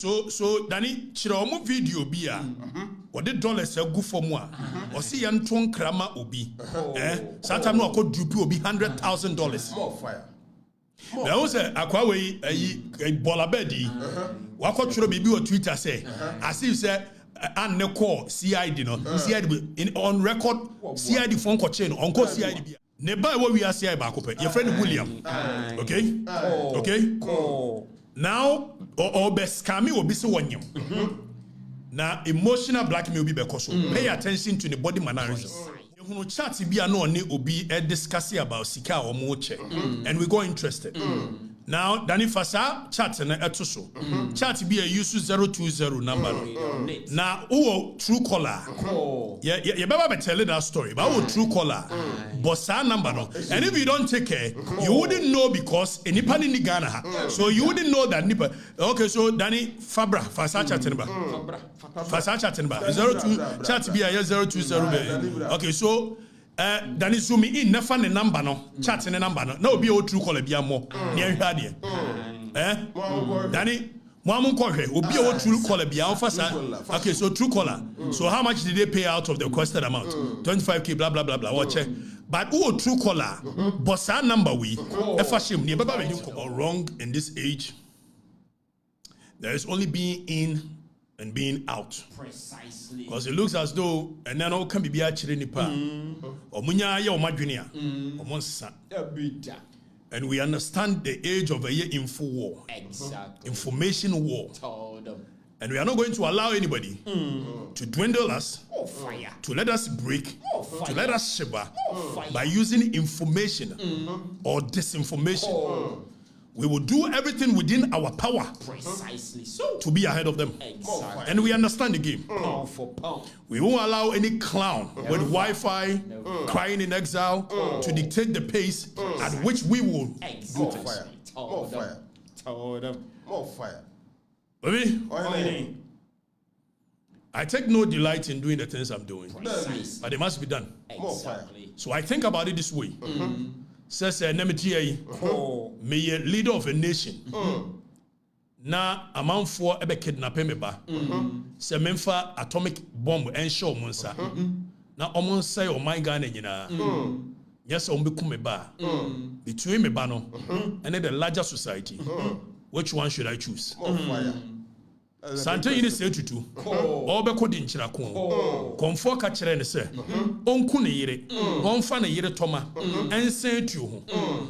So Danny Chiromo video bia or the dollars a good for moi or see Anton Krama Obi Satan no could droop obi $100,000 more fire. There was a Aquaway a Bolabedi Wako Chiro baby or Twitter say as if say and no call CID no CID in on record CID phone call chain on call CID never what we are CID back up your friend William okay now or best scammy will be so one you. Now emotional blackmail will be because pay attention to the body mannerism. You chat be no ne obi discussing about sika or moche and we go interested. Now Danny Fasa chat and etoso. Chat be a use 020 number. Now true caller. Yeah, you better tell that story. But true caller. Bossa number no. And if you don't take care, you wouldn't know because any pan in Ghana. So you wouldn't know that nipper. Okay, so Danny Fabra Fasa chat number. Fasa chat number. 02 chat be a 020. Okay, so Danny zoom in never the number no chat the number no be o true caller be more near here Danny Mwamun Kohe obi o true caller be fasa. Okay, so true caller. So how much did they pay out of the requested amount? 25k blah blah blah blah. Watch it. But who true caller bossa number we if shame near baba when you wrong in this age. There is only being in and being out. Precisely. Because it looks as though and then all can be actually nipa or munya ya or madwinia or monsa. And we understand the age of a year info war. Exactly. Information war. And we are not going to allow anybody to dwindle us, to let us break, to let us shiver by using information or disinformation. We will do everything within our power precisely so to be ahead of them. Exactly. And we understand the game. Pound for pound. We won't allow any clown with Wi-Fi crying in exile to dictate the pace at which we will do things. More fire. More fire. Baby, I take no delight in doing the things I'm doing, but they must be done. More fire. So I think about it this way. Says me a leader of a nation. Na amount for ebe kidnapping me ba. Se memfa atomic bomb ensure monsa. Na omon say o my Ghana nyina. Yes, ombe kum me ba. Between me ba no and the larger society. Which one should I choose? Sante yini se tutu obe kodi nchira ko konfo ka kire ne se onku ne yire onfa ne yire toma ense tu ho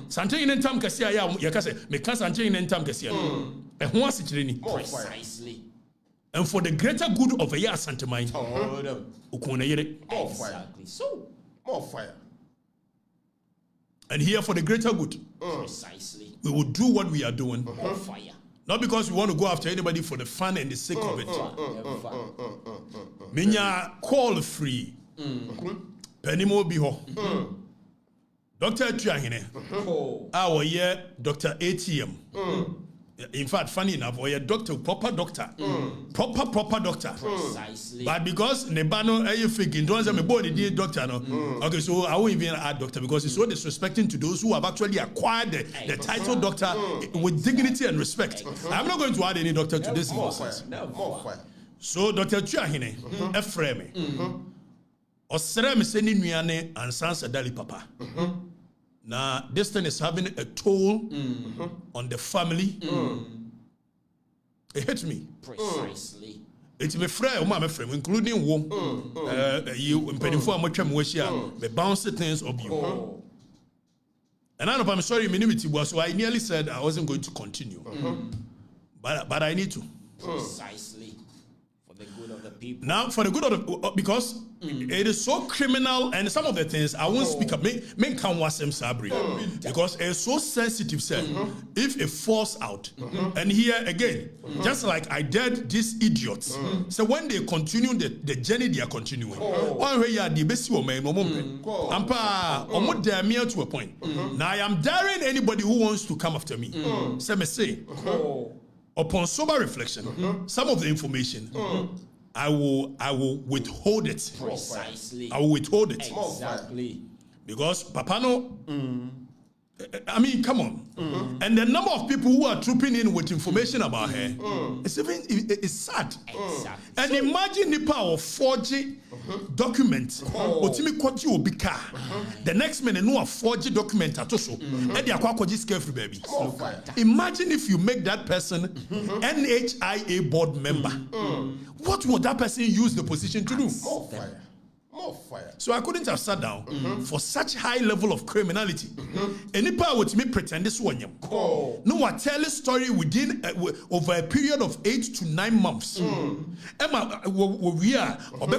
sante yini ntam kase ya ya kase me ka sante yini ntam kase ya ho ase kire ni precisely and for the greater good of a year sante mai okun ne yire exactly so more fire and here for the greater good precisely we will do what we are doing more fire. Not because we want to go after anybody for the fun and the sake of it. Minya call free. Penimo biho. Dr. Tuahine. Our year Dr. ATM. In fact, funny enough, or a doctor, proper doctor. Proper doctor. Precisely. But because Nebano aye figure, don't say me body dear doctor no. Okay, so I won't even add doctor because it's so disrespecting to those who have actually acquired the title doctor with dignity and respect. I'm not going to add any doctor to this nonsense. So Dr. Tuahine, As3m. As3m sending nuane and Sansa Daly papa. Now, this thing is having a toll on the family. It hits me. Precisely. It's my friend, my friend, including you, and the bouncy things of you. And I'm sorry, so I nearly said I wasn't going to continue. But I need to. Precisely. For the good of the people. Now, for the good of the because it is so criminal, and some of the things I won't speak up. Men can't watch them sabri because it's so sensitive. Sir, if it falls out, and here again, just like I did these idiots. So when they continue the journey, they are continuing. One way you are the best woman, Ampa, almost damn to a point. Now I am daring anybody who wants to come after me. So me say, upon sober reflection, some of the information. I will withhold it. Precisely. I will withhold it. Exactly. Because Papa no I mean, come on. And the number of people who are trooping in with information about her, it's sad. And imagine the power of forging documents. The next minute, no forging document at all. Baby. Imagine if you make that person NHIA board member. What would that person use the position to do? More fire. So I couldn't have sat down for such high level of criminality. Any power would me pretend this one. No, I tell a story within over a period of 8 to 9 months. Emma, we are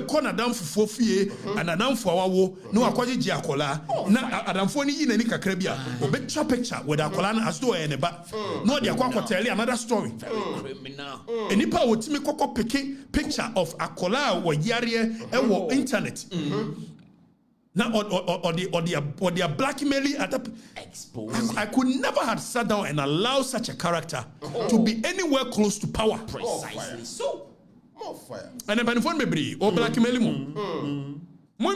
corner down for 4 years and a down for our war. No, I call it Giacola. Now, Adam Foni in any Caribbean or better picture with Acolana as though any but no, the Aqua tell another story. Any power would me coco picture of Akola or Yaria or internet. Now, or they are blackmailing at the exposed. I could never have sat down and allow such a character to be anywhere close to power. Precisely so. More fire. And then by phone me or blackmailing more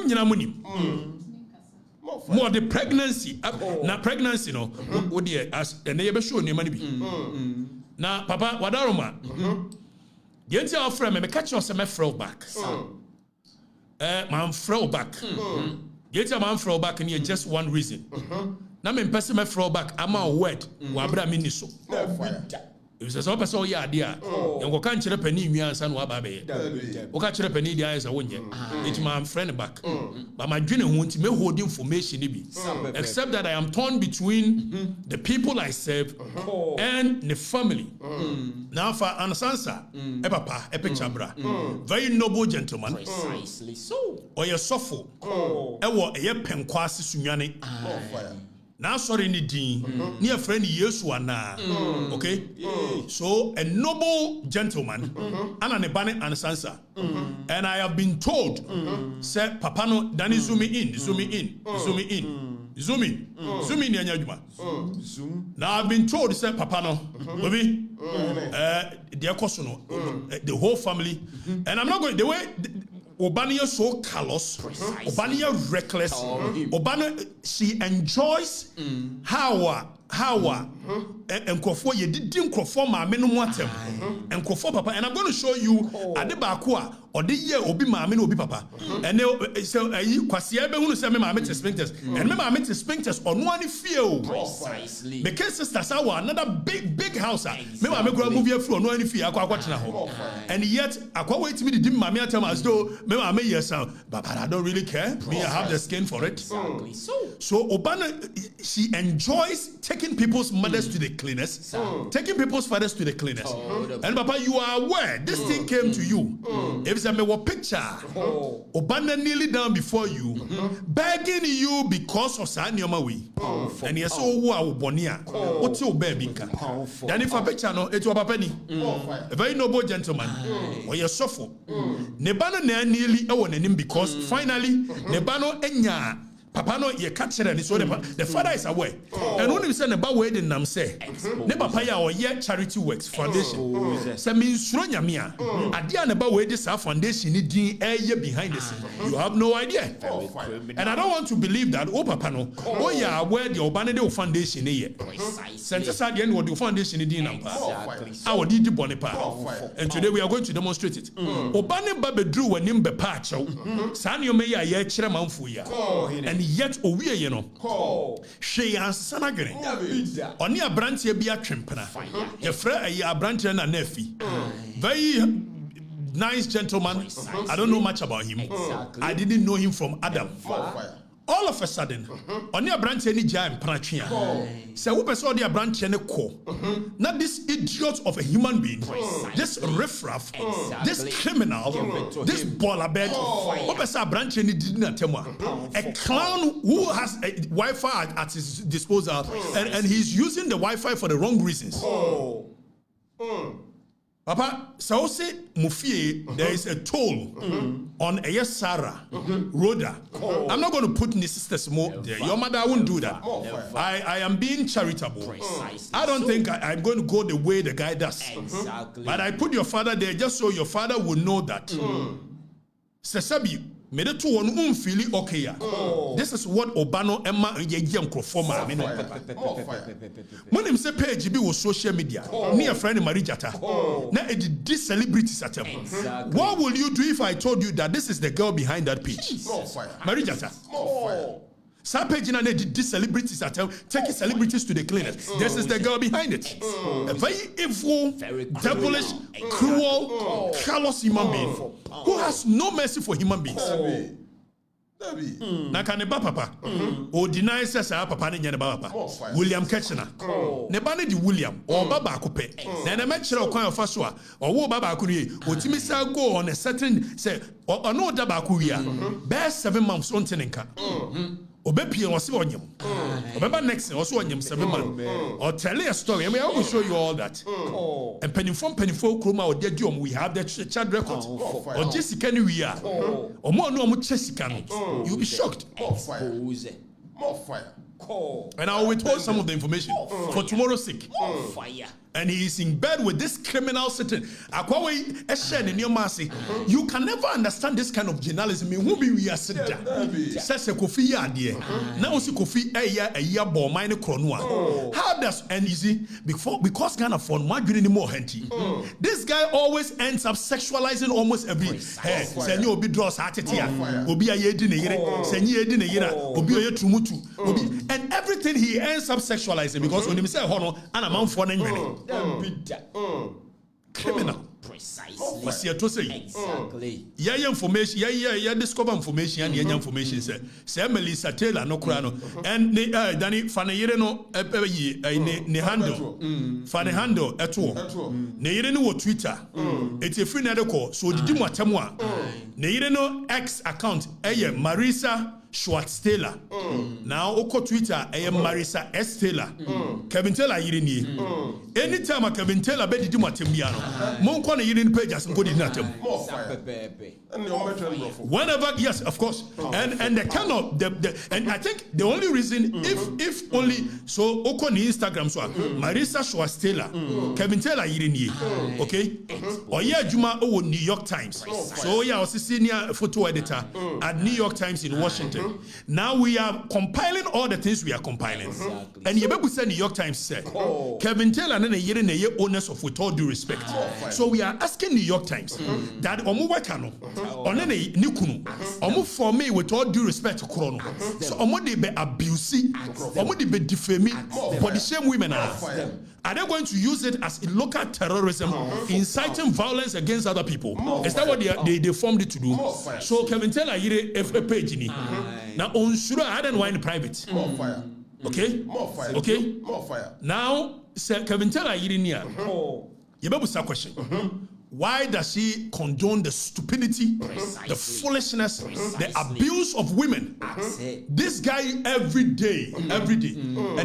the pregnancy. Now pregnancy, no. What dear as and they ever show you money be. Now, Papa, Wadaroma. The entire As3m me catch us a throw back. Man throw back. Yet a man throw back and here just one reason. Now me person me throw back. I'm a word. Wabra miniso. If there's a person here, dear, and we can't chirp any me and son wababe. We can't chirp any dear as a winner. It's my friend back. But my dream won't me hold information be. Except that I am torn between the people I serve and the family. Now for Sansa, a papa, a picture bra. Very noble gentleman. Precisely so. Or your soffo. A penquasi sunyani. Now sorry ni din near friend Yesuana. Okay? So a noble gentleman and Sansa. And I have been told, say Papano Danny zoom in. Now I've been told, say Papano, baby, the whole family, and I'm not going the way. Obania so callous, Obania reckless, Obana she enjoys how and Crawford you didn't Crawford my minimum and Crawford papa, and I'm going to show you at the Bakua or the year obi mama obi papa and they so kwasia be hunu say me mama sphincters and me mama sphincters on one feel precisely because sisters are another big house me mama go move here from one feel akwa tena ho and yet akwa wait me the mama tell me as though me mama yes but I don't really care me I have the skin for it exactly so Obana she enjoys taking people's mothers to the cleaners taking people's fathers to the cleaners and papa you are aware this thing came to you if me wa picture Obana kneeling down before you begging you because of Sanyoma way and yes so who are bonia what you baby can then if a picture no it was papa ni a very noble gentleman or your suffer nebano na kneeling e won anim because finally nebano enya Papa no ye catch and so the father is aware. And when we send about where the nam say, ne papa ya or ye charity works foundation. Say me sronya mia. Adia about where this foundation need ye behind the scene. You have no idea. And I don't want to believe that papa no. Oh yeah, where the Obanade foundation ye. Since at the end what the foundation need nampa. Our did bonipa. And today we are going to demonstrate it. Obane babe drew when him be patch. Sanyo me ya ye chere manfu ya. And yet owie ye no she answer na gene oni abrantie bia twempena ye fra ayi abrantie na nafi very nice gentleman. I don't know much about him. I didn't know him from Adam. All of a sudden, on your branch any giant pranachia. So who saw the branch any ko? Not this idiot of a human being, this riffraff, this criminal, this baller bed. Who saw branch any didn't tell a clown who has a Wi-Fi at his disposal, and he's using the Wi-Fi for the wrong reasons. Papa, so say Mufie, there is a toll on a Sarah Rhoda. I'm not going to put any sisters more there. Your mother won't do that. I am being charitable. I don't think I'm going to go the way the guy does. Exactly. But I put your father there just so your father will know that. Sesabi, me de to one feeli okay. This is what Obano Emma Yem Crofoma. When him say page be was social media, near friend Marijata. Now it these celebrities at him. What will you do if I told you that this is the girl behind that page? Marijata. Some page in these celebrities at home, taking celebrities to the clinic. This is the girl behind it. A very evil, devilish, cruel, callous human being who has no mercy for human beings. Na kaneba papa o deny says papa ne nyane papa William Ketchner ne ba ne di William o baba akope na na mekire okwan ofa so a o wo baba akunu otimi sa go on a certain say o no da ba akuru best 7 months on tenenka Obepie was onyem. Obeba next also onyem 7 months. Or tell a story. I will show you all that. And penny from chroma or dead we have the child record. Or Jessica we are. Or more no more Jessica. You'll be shocked. More fire. And I'll withhold some of the information for tomorrow's sake. Fire. And he is in bed with this criminal sitting. You can never understand this kind of journalism. Who be we are sitting? Says a Kofi idea. Now see Kofi a year ball mine kronua. How does and you see because Ghana for one green more henty. This guy always ends up sexualizing almost every hey. Say you be draws at it here. Obi a yedi ne yere. Say you yedi ne yere. Obi oye trumutu. And everything he ends up sexualizing because when he say hono and a man for criminal. Precisely. Exactly. Yeah, information. Yeah. Discover information and information. Say Melissa Taylor no krano. And Danny Fanayere no ne handle. Fane handle eto. Ne yere no Twitter. It's a free network. So did you matamwa? Ne yere no X account. Marisa Schwartz Taylor. Now oko Twitter Marisa S Taylor. Kevin Taylor yirini. Anytime Kevin Taylor be didi matembiano. Monko na yirini page as ngodi natem. Whenever yes, of course. And the kind of and I think the only reason if only so oko ni Instagram so Marisa Schwartz Taylor. Kevin Taylor yirini. Okay? Oya Juma o New York Times. So yeah, was senior photo editor at New York Times in Washington. Now we are compiling all the things we are compiling. And you say New York Times said Kevin Taylor and the owners of with all due respect. So we are asking New York Times that omu wakano onene nikunu omu for me with all due respect to Chrono. So omu de be abusing, omu de be defaming for the same women are they going to use it as a local terrorism, inciting violence against other people? Is that what they formed it to do? So Kevin Taylor here a page ni. Now on sure I don't want in private. Okay? Okay? Now Kevin Taylor here ni. You better ask a question. Why does he condone the stupidity, the foolishness, the abuse of women? This guy every day, and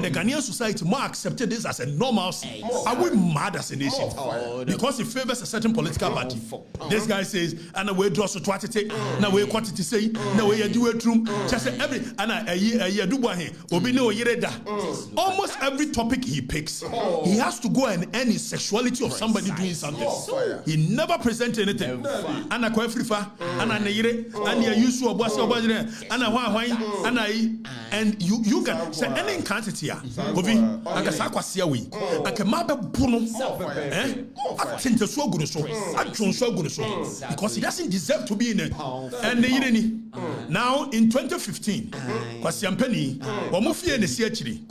the Ghanaian society more accepted this as a normalcy. Are we mad as a nation? Because he favors a certain political party. This guy says, "And we draw so twatite, na we quantity say, na we do it room." Just every and a year do he obi no yereda. Almost every topic he picks, he has to go and end his sexuality of somebody doing something. He never present anything. Ana kwa Afrifa, ana neyire, ana ya yusu obuase obajire, ana hwan, ana yi, and you can say any quantity ya. Obi, aka sa kwase awi. Aka mabe bunu. Atinte so oguru so, atwon so oguru so because he doesn't deserve to be in it. And neyire ni. Now in 2015, kwase ampani, omo fie ne si akiri.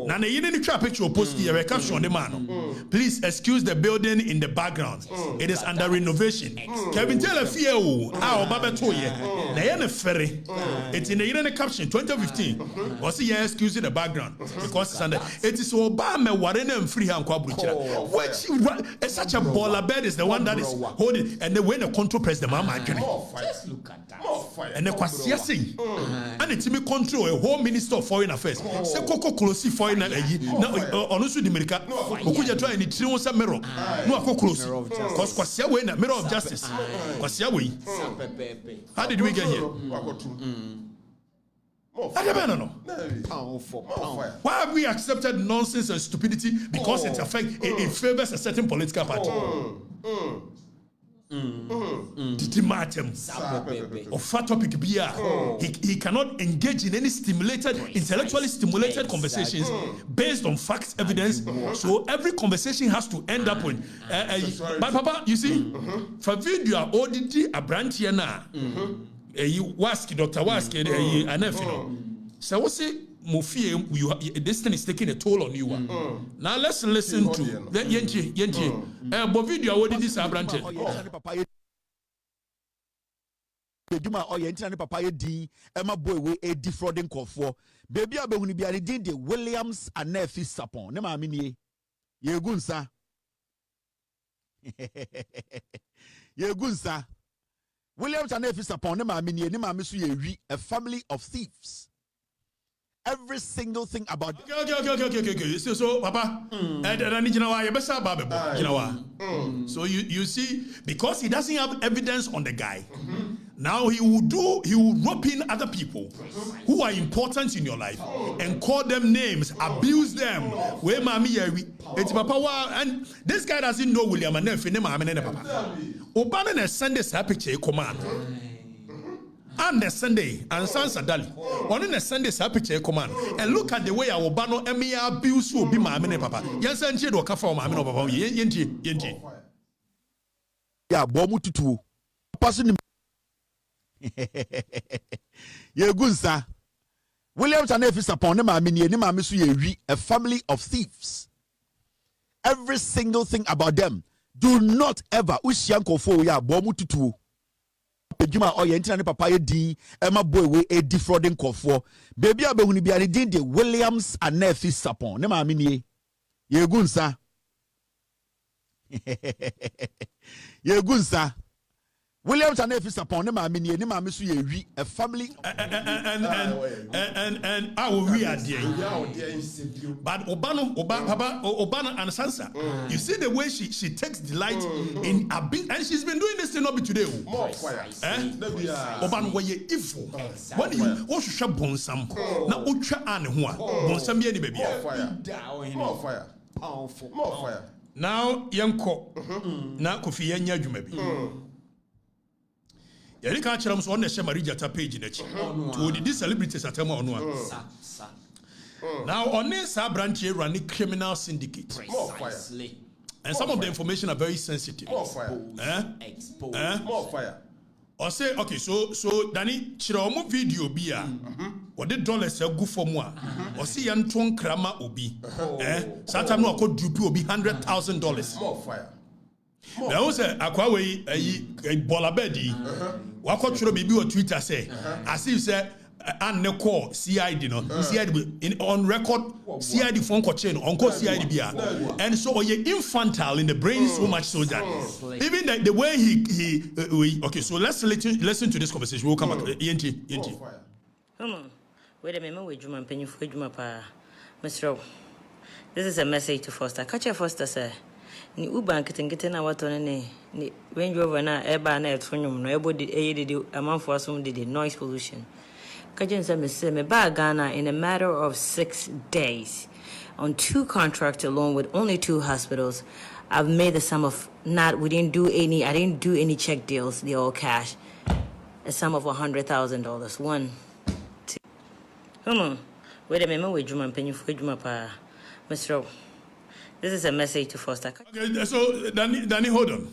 Na neyire ni twa picture post here caption the man. Please excuse the building in the background. It is under renovation. Kevin Taylor fear baba toye. Na ye ne ferry. It's in the caption 2015. Was he excusing the background because it's under it is Obama warene and free hand kwa bruchira. Which such a baller bed is the one that is holding and the way the control press the mama just look at that. And the kwasia say and it me control a whole minister of foreign affairs. Say koko close foreign na onusu di America. Okuja try ni tri won sa mirror. No akoko close. Cause kwasia we na mirror of justice. Kwasia we. How did we get here? Why have we accepted nonsense and stupidity? Because it favors a certain political party. Didi matem. Or fat topic beer. He cannot engage in any intellectually stimulated conversations based on facts, evidence. So every conversation has to end up with. But Papa, you see, for video, ODT a brand here now. You ask Dr. Waski, so what's it? This thing is taking a toll on you. Now let's listen to Yenji. But video, what did this brand? Juma or Yentina Papa D, Emma Boy, we a defrauding call for. Baby, I be when be a the Williams and Nephi Sapon. Nema mini. Ye gunsa. Ye gunsa. Williams and Nephi Sapon, Nema mini, Nema Missu, a family of thieves. Every single thing about okay. So Papa, so you see, because he doesn't have evidence on the guy, now he will rope in other people who are important in your life and call them names, abuse them. Where mami it's Papa, and this guy doesn't know William and Papa. Obama send this picture command. And the Sunday, and Sansa Daly. On the Sunday, picture command. And look at the way our Bano Emia abuse will be my mini papa. Yes, and she do for my mino papa. Yenji. Yeah, Bomu tutu. Person. Ye gunsa. Williams and Nephi upon them, I mean, a family of thieves. Every single thing about them. Do not ever Ushianko for ya Bomu tutu. Juma or Yentina Papa D, Emma Boy, we a defrauding call for. Baby, I be when be the Williams and Nephi Sapon. Nema mini. Ye gunsa. Ye gunsa. Williams and Afrifa upon them, I mean, a family and I will read but Obana and Sansa, you see the way she takes delight in a bit, and she's been doing this thing not be today. More fire. Obana were evil. When you should bonsam, now Ucha and Hua, bonsam any baby. More fire. Powerful. More fire. Now, Yanko, now Kofi Yanya Jumebi. Yari ka kyerɛ so on the Shemarija ta page na chi to the celebrities atema ono a now on this branch here running criminal syndicate Precisely. And some of the information are very sensitive. More fire. More fire. Or say okay, so Danny kyerɛ omo video bi a what the dollars go for more or see yanton krama obi sometime no akɔ dupe obi $100,000 more fire. Now say Akwawe Bolabedi wakɔtwerɛ bibi on Twitter say as if say and ne call CID no CID on record CID phone call chain on call CID bia and so you infantile in the brain so much so that even the way he okay, so let's listen to this conversation. We'll come back. Yenti wait a minute, we Juma penny for Juma pa Mr. This is a message to Foster. Catch your Foster sir. Ni uban kitengete na watu ni Range Rover na eba na etronyum no ebo di amanfo asom di noise pollution. Kajen say me ba Ghana in a matter of 6 days on 2 contracts alone with only 2 hospitals. I've made the sum of I didn't do any check deals, they all cash. A sum of $100,000. 1, 2. Come on. Wait a minute, we Juma penny for Juma pa Mr. This is a message to Foster. Okay, so Danny, hold on.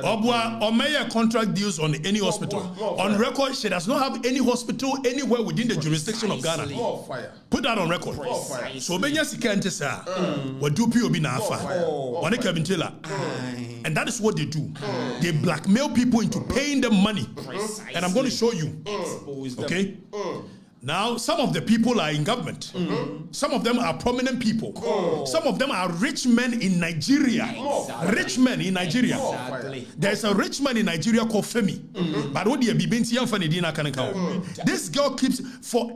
Obwa Omeya contract deals on any hospital. On record, she does not have any hospital anywhere within the jurisdiction of Ghana. More fire. Put that on record. So Benya Sikante sa, what do POB na afa? One Kevintela. And that is what they do. They blackmail people into paying them money. And I'm going to show you. Okay? Now, some of the people are in government. Some of them are prominent people. Some of them are rich men in Nigeria. Rich men in Nigeria. There's a rich man in Nigeria called Femi. But what do you be? This girl keeps for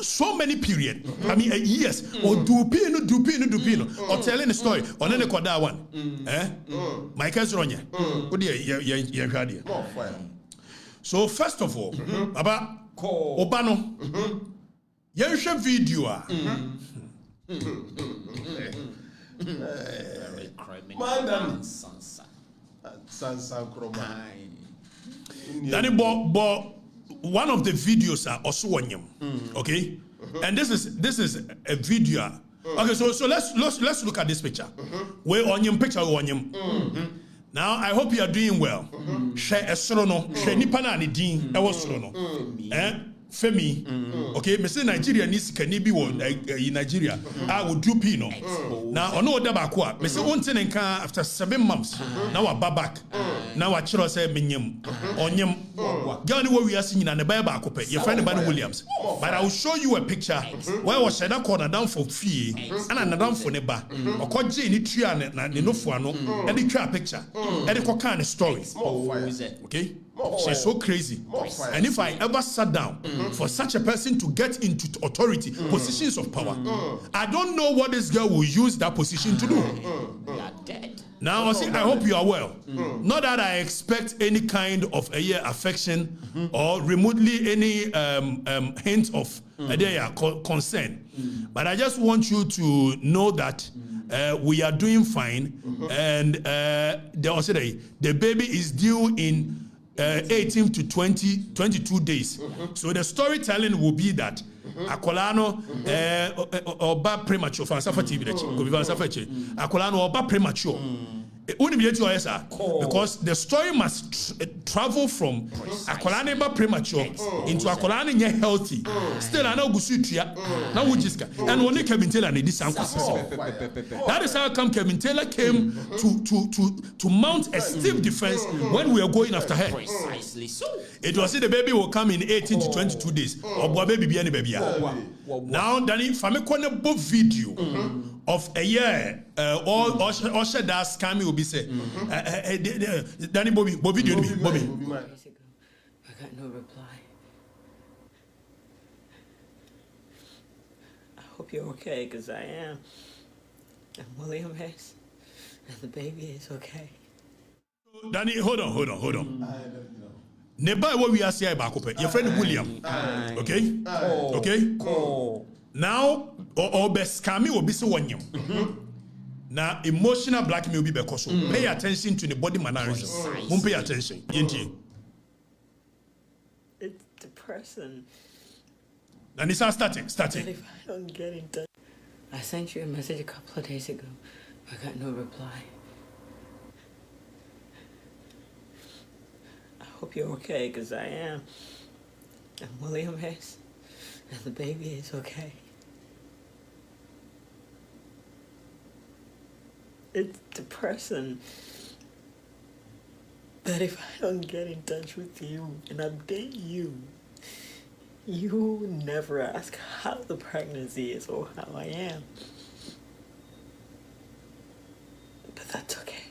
so many periods. I mean, years. Or dupino. Or telling a story. Or then that one. My case Ronya. What do you? So first of all, about Obano, Yensha video. Madam Sansa. Sansa Kroma. Danny but one of the videos are also on him. Okay? And this is a video. Okay, so let's look at this picture. Where on him picture on him. Now I hope you are doing well. Share a sorono, share nipa na ni din e wo sorono. Femi, okay, me say Nigeria needs can be in Nigeria. I will do pino. Now, on no double qua, me say one thing and after 7 months. Now I back. Now I chiro say minyam. Onyam. Gani what we are seeing and the Bible cope. Your friend Barry Williams. But I will show you a picture where was Shada corner down for fee and another down for neba. Or call Jane tree and no fuano and the trap picture. And the kind of story. Okay? She's so crazy. And if I ever sat down for such a person to get into authority, positions of power, I don't know what this girl will use that position to do. Now, I hope you are well. Not that I expect any kind of affection or remotely any hint of concern. But I just want you to know that we are doing fine. And the baby is due in 18 to 22 days. So the storytelling will be that Akolano oba premature for Sansa TV Akolano oba premature. Because the story must travel from Akolane premature into Akolane healthy. Still, I know Gusutria, now Wujiska, and only Kevin Taylor and this uncle. That is how come Kevin Taylor came to mount a stiff defense when we are going after her. Precisely so. It was the baby will come in 18 to 22 days. Or baby be any baby. Now, Danny, Famekone book video of a year, or should that scam will be said. Danny Bobby. I got no reply. I hope you're okay, because I am. I'm William Hess, and the baby is okay. Danny, hold on. Never what we are saying about your friend William. Okay? Okay? Now, or best scammy will be so one year. Now, emotional blackmail will be because pay attention to the body mannerism. Won't pay attention. It's depressing. And it's starting. If I don't get in touch. I sent you a message a couple of days ago. I got no reply. I hope you're okay, because I am. I'm William Hess, and the baby is okay. It's depressing that if I don't get in touch with you and update you, you never ask how the pregnancy is or how I am. But that's okay.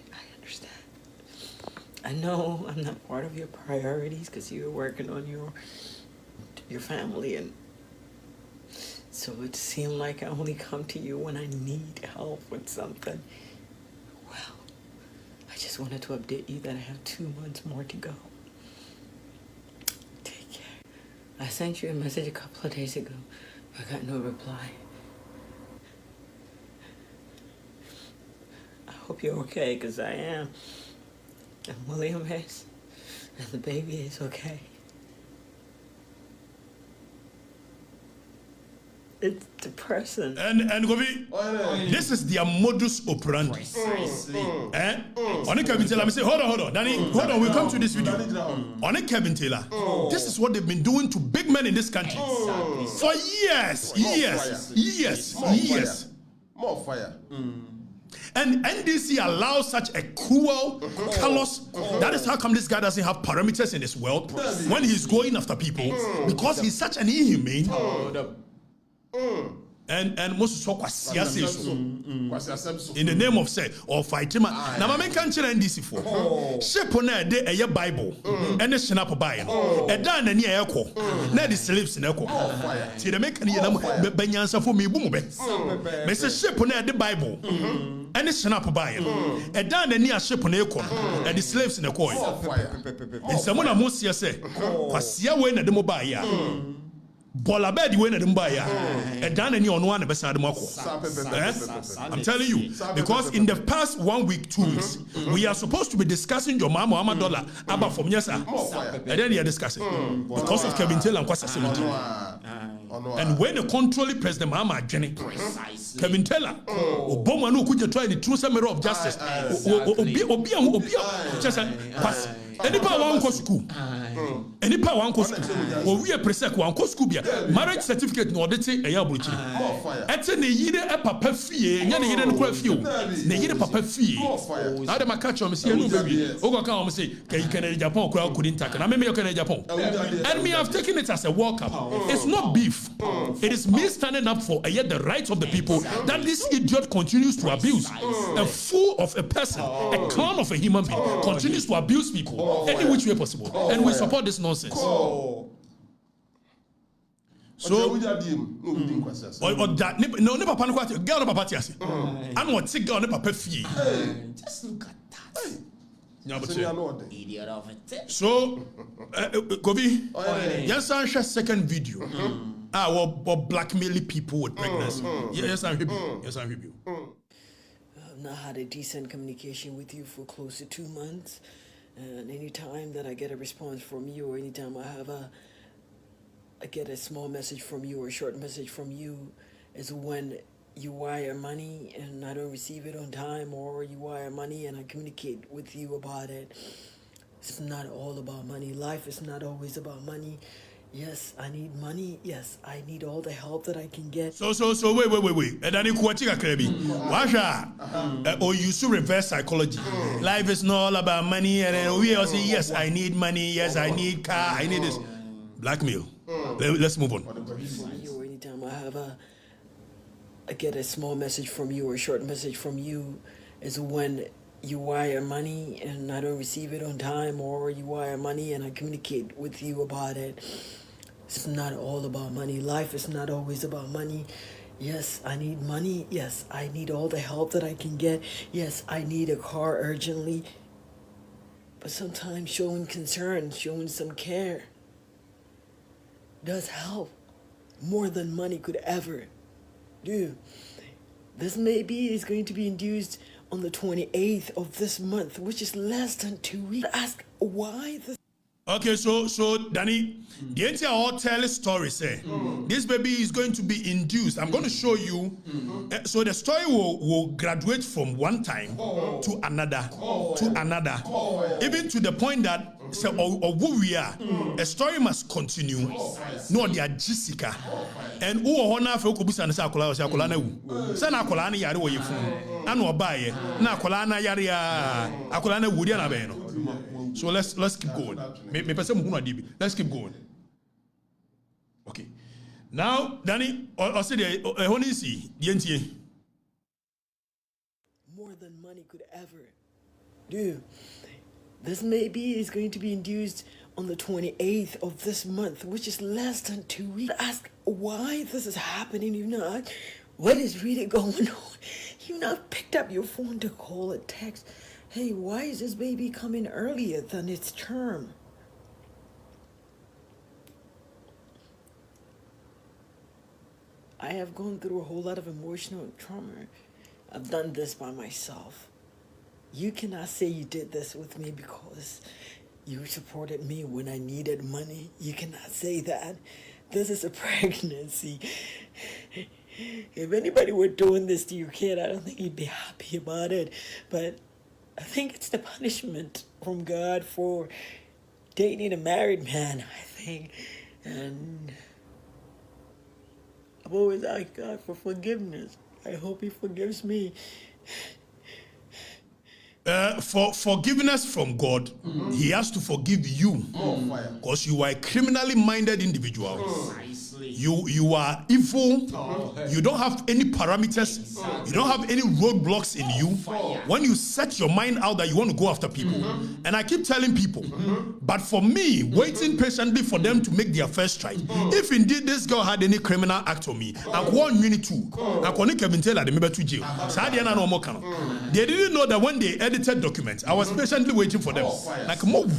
I know I'm not part of your priorities because you're working on your family, and so it seemed like I only come to you when I need help with something. Well, I just wanted to update you that I have 2 months more to go. Take care. I sent you a message a couple of days ago. I got no reply. I hope you're okay, because I am. I'm William Hess, and the baby is okay. It's depressing. And Gobi, this is their modus operandi. Precisely. On Kevin Taylor, I say, hold on, Danny, hold on. We'll come to this video. On Kevin Taylor, this is what they've been doing to big men in this country for years. More fire. And NDC allows such a cruel, callous. That is how come this guy doesn't have parameters in this world when he's going after people, because he's such an inhumane. And most so in the name of say or fight him. Now my can't NDC for shape on a day a Bible and a snap by it. A dan and near echo. Now the slaves in echo. See the make any Benyansa for me boom. Mr. Ship on the Bible and a snap by it. A dan and near ship on echo and the slaves in the coin. And someone almost say, was here when the mobile. Bolabed when the Mbaya, and done any on one beside Mako. I'm telling you, because in the past 1 week, 2 weeks, we are supposed to be discussing your mama $1 about from yes, and then you are discussing because of Kevin Taylor and Kwasa. And when the controlling president Mama Jenny, Kevin Taylor, Obama no could try the true summary of justice. Any power one go school. Any power one go school. Or we are presec one go school. Marriage certificate no audit a yabuchi. At a year a papa fee, and you didn't quite few. They get a papa fee. Now the catch on Monsieur Baby. Oga say, can you Japan crowd couldn't tackle. I mean, you can Japan. And me have taken it as a walk up. It's not beef. It is me standing up for yet the rights of the people that this idiot continues to abuse. A fool of a person, a clown of a human being, continues to abuse people any which way possible. And we support this nonsense. So, that no never panic. Girl never party. I'm what sick girl never pay fee. Just look at that. So, Kobe, yes, I share second video. Or blackmailing people with pregnancy. Yes, I hear you. Yes, I hear you. I've not had a decent communication with you for close to 2 months. And anytime that I get a response from you, or anytime I get a small message from you or a short message from you, is when you wire money and I don't receive it on time, or you wire money and I communicate with you about it. It's not all about money. Life is not always about money. Yes, I need money. Yes, I need all the help that I can get. So, wait. And then you quote Krebi. Washa. Or you should reverse psychology. Life is not all about money. And then we all say, yes, I need money. Yes, I need car. I need this. Blackmail. Let's move on. Anytime I get a small message from you or a short message from you, is when you wire money and I don't receive it on time, or you wire money and I communicate with you about it. It's not all about money. Life is not always about money. Yes, I need money. Yes, I need all the help that I can get. Yes, I need a car urgently. But sometimes showing concern, showing some care does help more than money could ever do. This maybe is going to be induced on the 28th of this month, which is less than 2 weeks. Ask why this. Okay, so Danny, the entire all tell a story say this baby is going to be induced. I'm going to show you. So the story will graduate from one time to another, even to the point that so we are a story must continue. No, they are Jessica and who honor for Kubusa and Sakola na Sana Kolani Yari wo yefun. Anu obaye na Kolana Yari Akolana Wudi na beno. So let's keep going. Let's keep going. Okay. Now, Danny, I said more than money could ever do. This maybe is going to be induced on the 28th of this month, which is less than 2 weeks. Ask why this is happening. You've not. What is really going on? You've not picked up your phone to call or text. Hey, why is this baby coming earlier than its term? I have gone through a whole lot of emotional trauma. I've done this by myself. You cannot say you did this with me because you supported me when I needed money. You cannot say that. This is a pregnancy. If anybody were doing this to your kid, I don't think you'd be happy about it. But I think it's the punishment from God for dating a married man, I think. And I've always asked God for forgiveness. I hope he forgives me. For forgiveness from God, he has to forgive you because you are a criminally minded individual. You are evil. You don't have any parameters. You don't have any roadblocks in you. When you set your mind out that you want to go after people, and I keep telling people, but for me, waiting patiently for them to make their first strike. If indeed this girl had any criminal act on me, I want you too. I want Kevin Taylor to jail. They didn't know that when they edited documents, I was patiently waiting for them. Like, come on.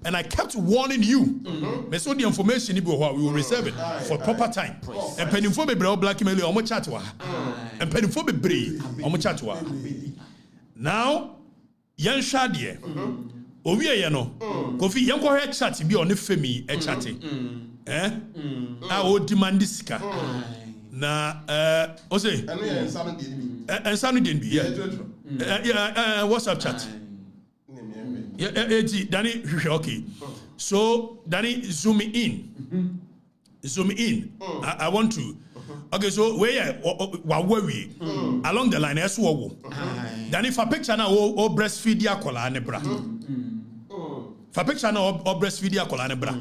And I kept warning you. Me so the information we will reserve it for proper time. And penifo be bra blackmail you omo chat wa. And penifo be brave omo chat wa. Now yan hwade owie ye no kofi yan ko he chat bi on femi e chat a o demand sika na o say ensanu den bi yeah WhatsApp chat Danny okay so Danny zoom in I want to okay so where worry along the line as wo Danny for picture na o breastfeed akola ne bra for picture na o breastfeed akola ne bra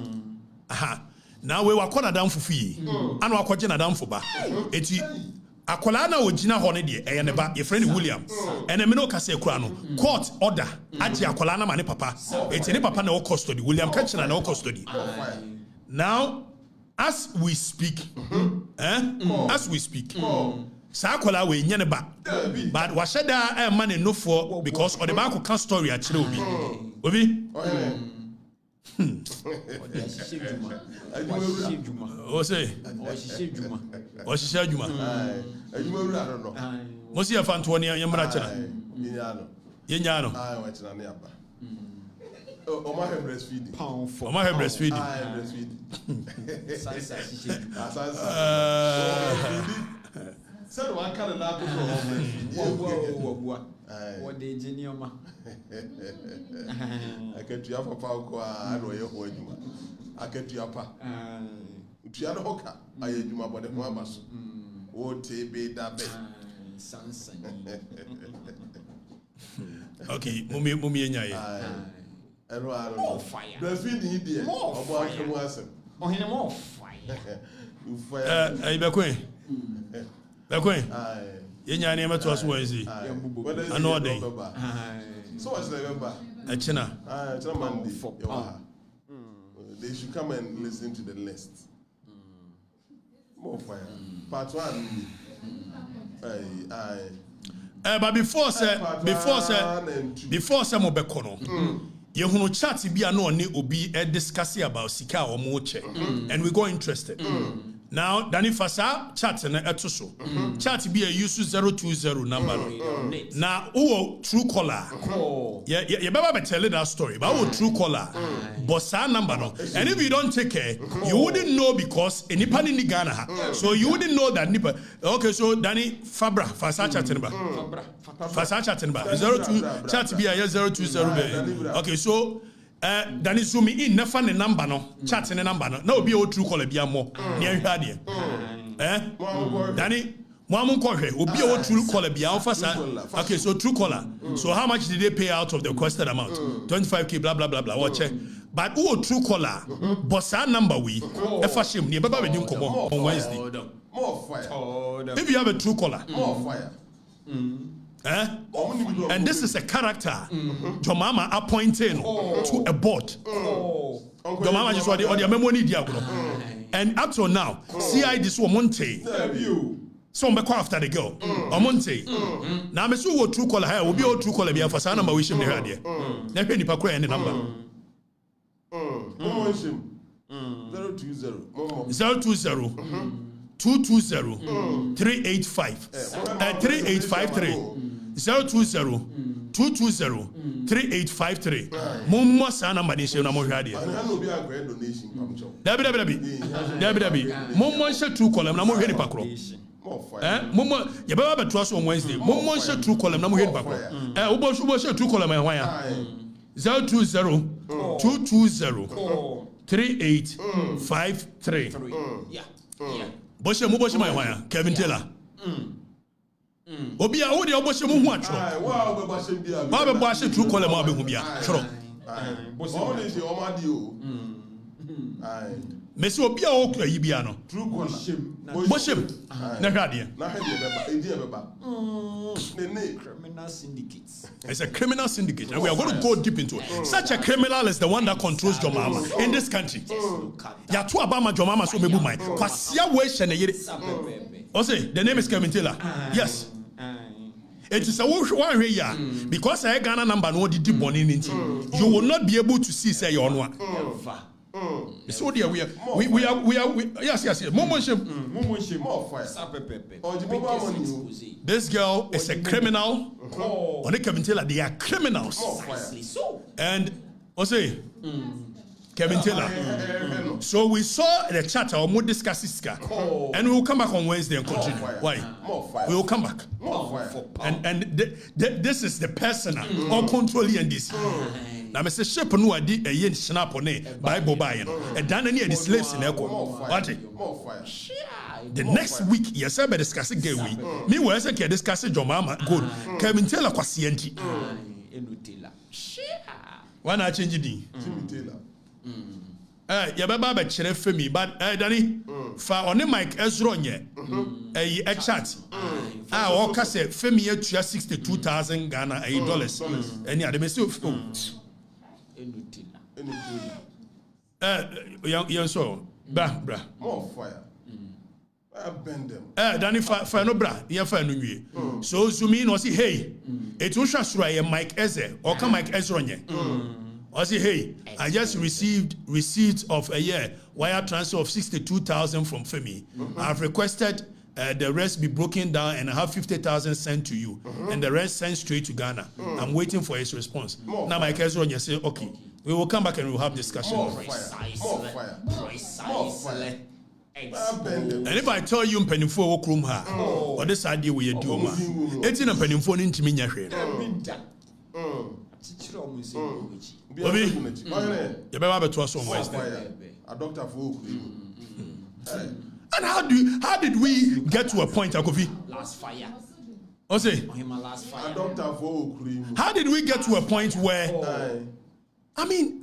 aha now we wakona down for fee and wakoje na down for ba eti akola na ogina ho ne de eye ne ba your friend William and me no ka say kura no court order agi akola na ma ne papa eti ne papa na o custody William Kachina na o custody now as we speak as we speak sa akola we nye ne ba but wa sheda e ma ne no for because o de ba ko kan story a kire obi o say o shisha juma mo si afa nto ne yemra kira yenya no o ma have breastfeeding Sansa said one kind of lap what they genioma I can to papa ko a no ye ho adwuma aketu apa utua no hoka aye adwuma bode ho abaso o tebe dabe Sansa okay mumi enya ye ero aro fire breastfeeding here obo akamu asem ohene more fire ay bekwen yenya ne meto aso wanzi ano odin so what's the remember achina Monday they should come and listen to the list more fire part 1 but before say mo bekono yehunu chat bia no ne obi discuss about sika or mo che and we go interested now Danny Fasa chat na etoso chat bia use 020 number na who true caller yeah baba be tell that story but who true caller but sa number no and if you don't take care you wouldn't know because enipa ni Ghana so you wouldn't know that nipa okay so Danny Fasa chat number Fasa chat number 02 chat bia 020 okay so Danny zoom in never the number no chat the number no na obi o true caller bia mo ne ahwa de Danny Mwamun Kohe, obi o true caller bia offer. Okay, so true caller. So how much did they pay out of the requested amount? 25k blah blah blah blah. Watch it. But who true caller? But our number we efashim ni baba we dim komo on Wednesday. More fire. If you have a true caller. More fire. And this is a character your mama appointing to a board. Your mama just what the memory dia. And up till now, CID so Monte. So I'm after the girl. Monte. Now me so true caller here will be all true caller be for sa number we shim the radio. Na pe nipa kura any number. 020 220 385 3853 020 220 3853 Mummo sa number ni she na mo hwade dabi Mummo she true column na mo hwade pakro Mummo ye baba beto aso on Wednesday Mummo she true column na mo hwade pakro ubo she true column en hwan 020 220 3853 yeah Boshe mo boshe mai hwan Kevin Taylor obi a wo de oboshe mo hu atro wa be boshe bia ba be boshe true caller ma be hu bia tro boshe o le se o ma di o me se obi a wo kura yi bia no true caller boshe na hwade na hwade be ba ne criminal syndicates. It's a criminal syndicate and we are going to go deep into it. Such a criminal is the one that controls your mama in this country. Ya to abama your mama so mebu mai kwasia we hye ne yire. O say the name is Kevin Taylor. Yes. It is a one here because I Ghana number no did money in it. You will not be able to see say your one. So dear, we are yes. This girl is a criminal. On the Kevin Taylor, they are criminals. And say Kevin Taylor. So we saw the chat or more discuss this guy, and we will come back on Wednesday and continue. Why? We will come back. And this is the personal or controlling this. Now, Mr. Shep no adi a yen snap on it Bible buying. And done any of the slaves in Echo. What? The next week, yes, I be discussing gay week. Me was a discussing your mama good. Kevin Taylor kwasienti. Why not change it? Jimmy Taylor. Ya baba be chere femi but Danny fa on the mic As3m nye a chat o ka say femi etua 62,000 Ghana dollars any ade me say yan so bra more fire bend them Danny fa no bra ye fa no nwie so zumi no say hey it will show sura mic Eze or ka mic As3m nye I say, hey, I just received receipt of a year wire transfer of 62,000 from Femi. I've requested the rest be broken down and I have 50,000 sent to you, and the rest sent straight to Ghana. I'm waiting for his response. Now my As3m say, okay, we will come back and we'll have discussion. More fire. And if I tell you Penifo walk room ha, or this idea we do ma, it's in a Penifo into me. Obi, you better have a trust on Wednesday. A doctor for and how did we get to a point, Akofi? Last fire. Oh, say. Last fire. A doctor for how did we get to a point where? I mean,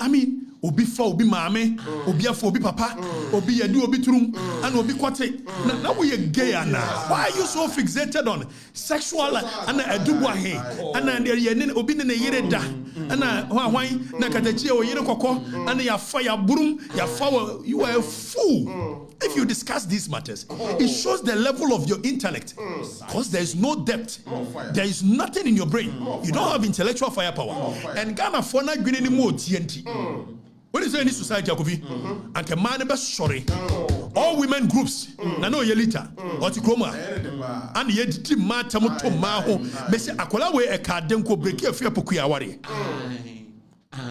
obi fa obi mame, obi afo obi papa, obi yadu obi trum, and obi kwate. Now we are gay now. Why are you so fixated on sexual and edubuahe? And there ye obi ne yere da. And why na Okatakyie o yere koko and ya fire broom, ya fire. You are a fool. If you discuss these matters, it shows the level of your intellect. Because there is no depth. There is nothing in your brain. You don't have intellectual firepower. And Ghana for na green anymore TNT. What is there in this society, Akofi? And can man be sorry. All women groups, Nano Yelita, Otikroma, and yet Matamu Tomaho, Messi Akolawe, a Kadenko break your fear Pukia Wari.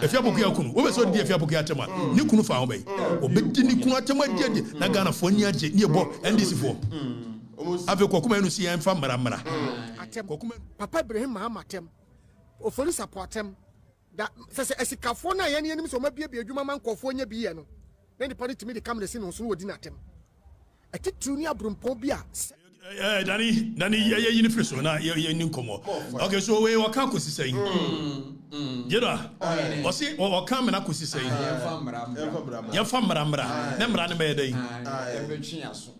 If you are Pukia, what was on the Fiapukiatama, Nikunu Fawe, or Betty Nikunatama, Nagana Fonia, nearby, and this for. Have a Kokuman see I'm from Maramara. Papa Brahim Mahamatem, or for support him. That says as a California, any enemies or maybe a Juman California Biano. Then the party to me the camera scene on so dinner them. I take Tunia Brumpobia. Danny, you first one, you come. Okay, so we were can't saying. Jeda, or see, or come and I could say, your farm Ramra, Nemran Bede,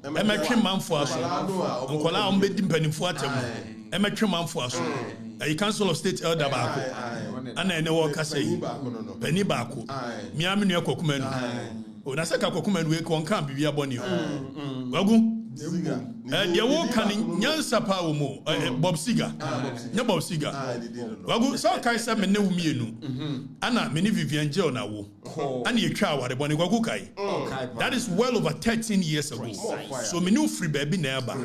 Emetrim man for us, Uncola bedding penny for them, Emetrim man for us, a council of state elder Baku, and I know what I say, Penny Baku, Miami Kokumen, or Nasaka Kokumen, we can't be a bonny. Wagu. The walk can Nyansa Power Mo, Bob Siga, no Bob Siga. Wagu, so Kai said, me no mienu. Anna, many Vivian Jona wo, and you cow, the Bonnie Wagukai. That is well over 13 years ago. So, me no free baby nearby.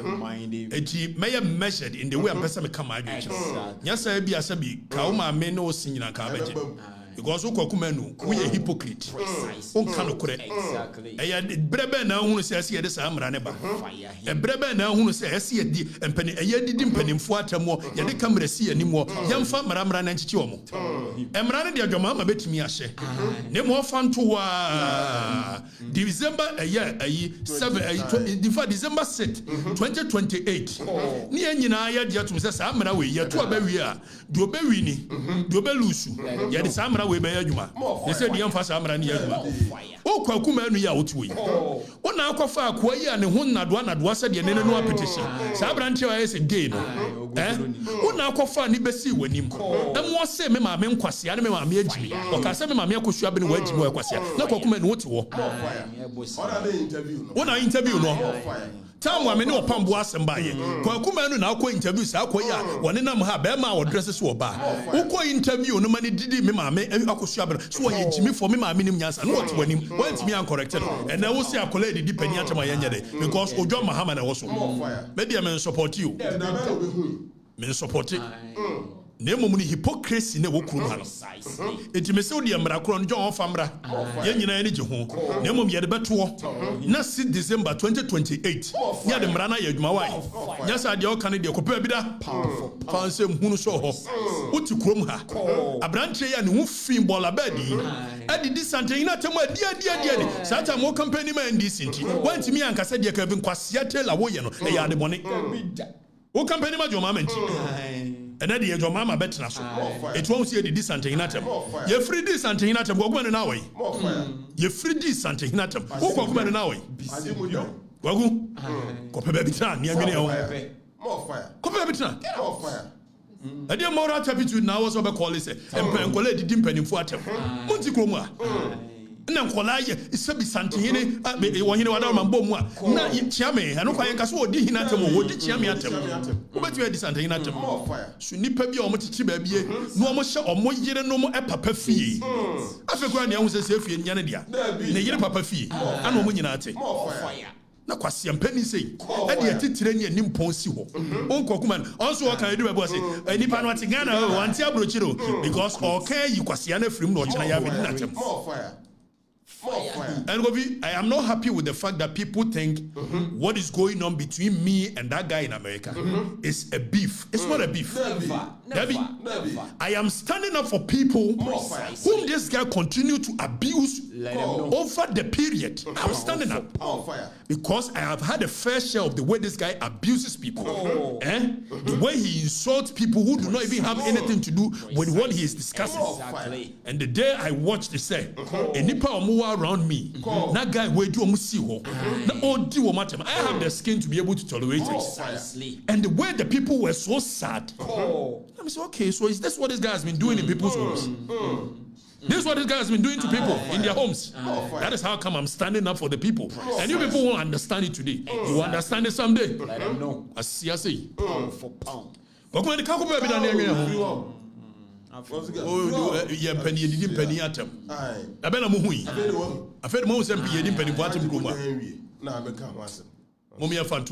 A G may have measured in the way a person come out. Yes, I be a sabi, Kauma may no singing a cabbage. Because Okokumenu, we a hypocrite. On cano correct. Exactly. A brebe now who says here this Amraneba. A brebe now who says here and penny a yedim penny for more, yet they come to see anymore. Young farm Ramran and Chiomo. Emran, dear Jomama bet me a share. No more fun to December a year, December 6, 2028. Near Nina, yet to say Samra, yet to a barrier. Do Berini, do Belusu, yet the Samra. We be adwuma. They said the emphasize amra ni adwuma. O kwakuma anu ya otuwe. O na akwafa akwa yi ane ho nadoa said the nene no petition. Sa branche wa yes again. O na akwafa ni besi wanim. Na mo se me ma me nkwase ane me ma me agimi. O ka se me ma me akosu abene wa agimi wa kwase. Na kwakuma no wote wo. O na interview no. Time wa me ne opambo asem baye. Kwakuma no na akọ interview sa akọ ya wone nam ha be ma wo dress so oba. Ukọ interview no mani didi me ma me akosua bra. So ye jimi for me ma me nim nyansa. No what wanim. Want me an corrected. And na wo see akola didi pani atama yenya de because ojo mahama na wo so. Me dia me support you. Me support it. Nemo muni hypocrisy ne wo krum ha no. Enti me se wo de mra kro no John famra. Ye nyina ye ne je ho. Nemo ye de beto. Na si December 2028. Ya de mra na ye adwuma wai. Nya sa de o kan de kopa bi da. Fa se hunu so ho. Uti krom ha. Abranche ya ne hu fin bola bedi. Adidi santen na temo adi. Sata mo company ma NDC nti. Wanti mi ankasa de ka bi kwasea tela wo ye no. E ya de bone. Wo company ma joma menti. And then the Jomama better so. It won't see the dissenting inatem. You're free dissenting inatem. Go on an hour. You're free dissenting inatem. Who come on an hour? Wagu? Copabebitan, near me. More fire. Copabebitan. More fire. I did more attitude now was over call it and Pencole did dimpen for atem. Monticoma. Na nkola ye isabi santene wahine wada mambo mu na chiame anu kwa yanka so odi hinatem odi chiame atem obetwe di santene atem so nipa bi o motiti ba bie no o mo hye o mo yire no mo papa fie afekura ne ahuse se fie nya ne dia ne yire papa fie ana o mo nyina ate na kwasea mpani sei e de atitire ne anim pon si ho onkokuma onso o kan edu be bo se nipa no ate Ghana o anti abrochiro because o kan yi kwasea na frim no o chena ya be dinatem And I am not happy with the fact that people think what is going on between me and that guy in America is a beef. It's not a beef. Never. I am standing up for people whom this guy continued to abuse over the period. I'm standing up because I have had a fair share of the way this guy abuses people. The way he insults people who do not even have anything to do with what he is discussing. And the day I watched, they say, around me, that guy where do I have the skin to be able to tolerate it. And the way the people were so sad. I say, okay, so is this what this guy has been doing in people's homes? This is what this guy has been doing to people in their homes. That is how come I'm standing up for the people. And you people won't understand it today. You will understand it someday. Let them know. I see. Pound for pound. Oh, yeah, penny, you didn't penny atom. I bet I'm hui. I fed most MP, you didn't penny bottom. Mommy, a fan